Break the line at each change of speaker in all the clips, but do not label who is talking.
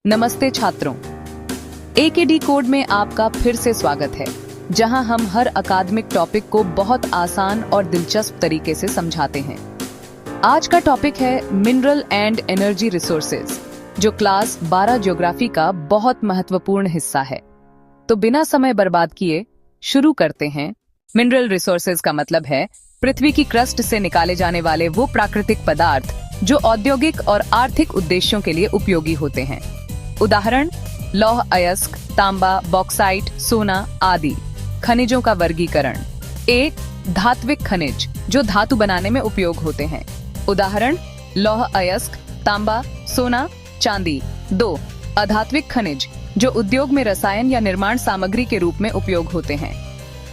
नमस्ते छात्रों, एकेडी कोड में आपका फिर से स्वागत है, जहां हम हर अकादमिक टॉपिक को बहुत आसान और दिलचस्प तरीके से समझाते हैं। आज का टॉपिक है मिनरल एंड एनर्जी रिसोर्सेज, जो क्लास 12 ज्योग्राफी का बहुत महत्वपूर्ण हिस्सा है। तो बिना समय बर्बाद किए शुरू करते हैं। मिनरल रिसोर्सेज का मतलब है पृथ्वी की क्रस्ट से निकाले जाने वाले वो प्राकृतिक पदार्थ जो औद्योगिक और आर्थिक उद्देश्यों के लिए उपयोगी होते हैं। उदाहरण: लौह अयस्क, तांबा, बॉक्साइट, सोना आदि। खनिजों का वर्गीकरण: 1. धात्विक खनिज, जो धातु बनाने में उपयोग होते हैं। उदाहरण: लौह अयस्क, तांबा, सोना, चांदी। 2. अधात्विक खनिज, जो उद्योग में रसायन या निर्माण सामग्री के रूप में उपयोग होते हैं।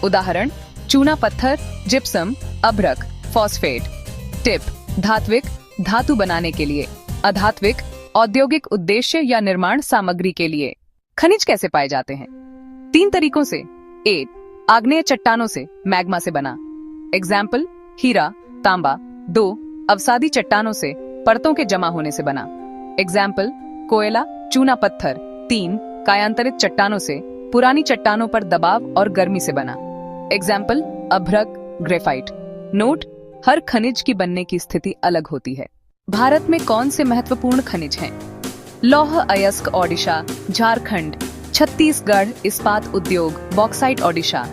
उदाहरण: चूना पत्थर, जिप्सम, अभ्रक, फॉस्फेट। टिप: धात्विक धातु बनाने के लिए, अधात्विक औद्योगिक उद्देश्य या निर्माण सामग्री के लिए। खनिज कैसे पाए जाते हैं? 3 तरीकों से। 1. आग्नेय चट्टानों से, मैग्मा से बना। एग्जाम्पल: हीरा, तांबा। 2. अवसादी चट्टानों से, परतों के जमा होने से बना। एग्जाम्पल: कोयला, चूना पत्थर। 3. कायांतरित चट्टानों से, पुरानी चट्टानों पर दबाव और गर्मी से बना। एग्जाम्पल: अभ्रक, ग्रेफाइट। नोट: हर खनिज की बनने की स्थिति अलग होती है। भारत में कौन से महत्वपूर्ण खनिज हैं? लौह अयस्क ओडिशा, झारखंड। छत्तीसगढ़ इस्पात उद्योग, बॉक्साइट ओडिशा।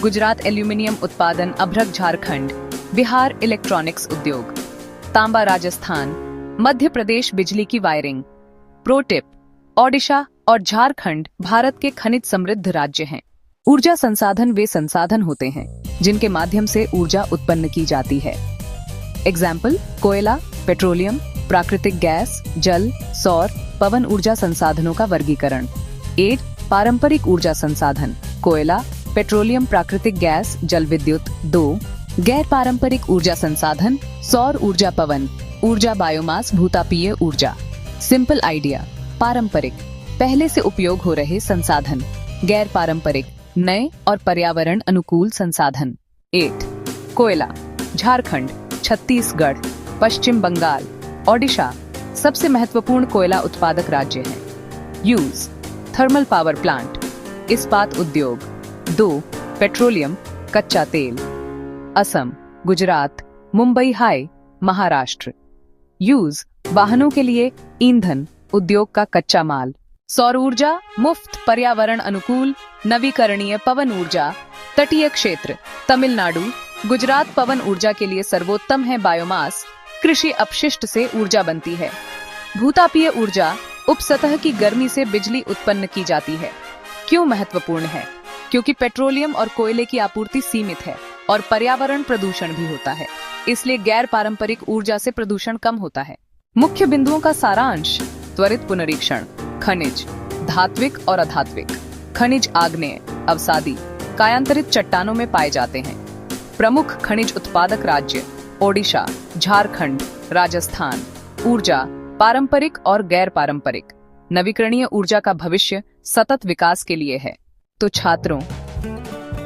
गुजरात एल्यूमिनियम उत्पादन, अभ्रक झारखंड। बिहार इलेक्ट्रॉनिक्स उद्योग। तांबा राजस्थान। मध्य प्रदेश बिजली की वायरिंग। प्रो टिप: ओडिशा और झारखंड भारत के खनिज समृद्ध राज्य हैं। ऊर्जा संसाधन वे संसाधन होते हैं जिनके माध्यम से ऊर्जा उत्पन्न की जाती है। एग्जाम्पल: कोयला, पेट्रोलियम, प्राकृतिक गैस, जल, सौर, पवन ऊर्जा संसाधनों का वर्गीकरण। 8. पारंपरिक ऊर्जा संसाधन: कोयला, पेट्रोलियम, प्राकृतिक गैस, जल विद्युत। 2. गैर पारंपरिक ऊर्जा संसाधन: सौर ऊर्जा, पवन ऊर्जा, बायोमास, भूतापीय ऊर्जा। सिंपल आइडिया: पारंपरिक, पहले से उपयोग हो रहे संसाधन। गैर पारंपरिक, नए और पर्यावरण अनुकूल संसाधन। 8. कोयला, झारखंड, छत्तीसगढ़, पश्चिम बंगाल, ओडिशा सबसे महत्वपूर्ण कोयला उत्पादक राज्य हैं। यूज: थर्मल पावर प्लांट, इस्पात उद्योग। 2. पेट्रोलियम, कच्चा तेल। असम, गुजरात, मुंबई हाई, महाराष्ट्र। यूज: वाहनों के लिए ईंधन, उद्योग का कच्चा माल। सौर ऊर्जा, मुफ्त, पर्यावरण अनुकूल, नवीकरणीय पवन ऊर्जा। तटीय क्षेत्र: तमिलनाडु, गुजरात पवन ऊर्जा के लिए सर्वोत्तम है। बायोमास, कृषि अपशिष्ट से ऊर्जा बनती है। भूतापीय ऊर्जा, उपसतह की गर्मी से बिजली उत्पन्न की जाती है। क्यों महत्वपूर्ण है? क्योंकि पेट्रोलियम और कोयले की आपूर्ति सीमित है और पर्यावरण प्रदूषण भी होता है, इसलिए गैर पारंपरिक ऊर्जा से प्रदूषण कम होता है। मुख्य बिंदुओं का सारांश: त्वरित पुनरीक्षण। खनिज: धात्विक और अधात्विक। खनिज आग्नेय, अवसादी, कायांतरित चट्टानों में पाए जाते हैं। प्रमुख खनिज उत्पादक राज्य: ओडिशा, झारखंड, राजस्थान। ऊर्जा: पारंपरिक और गैर पारंपरिक। नवीकरणीय ऊर्जा का भविष्य सतत विकास के लिए है। तो छात्रों,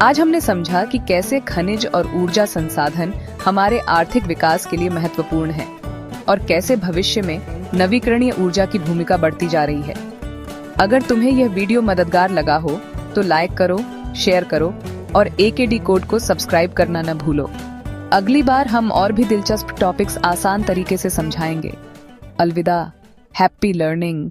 आज हमने समझा कि कैसे खनिज और ऊर्जा संसाधन हमारे आर्थिक विकास के लिए महत्वपूर्ण है और कैसे भविष्य में नवीकरणीय ऊर्जा की भूमिका बढ़ती जा रही है। अगर तुम्हें यह वीडियो मददगार लगा हो तो लाइक करो, शेयर करो और एकेडी कोड को सब्सक्राइब करना न भूलो। अगली बार हम और भी दिलचस्प टॉपिक्स आसान तरीके से समझाएंगे। अलविदा, हैप्पी लर्निंग।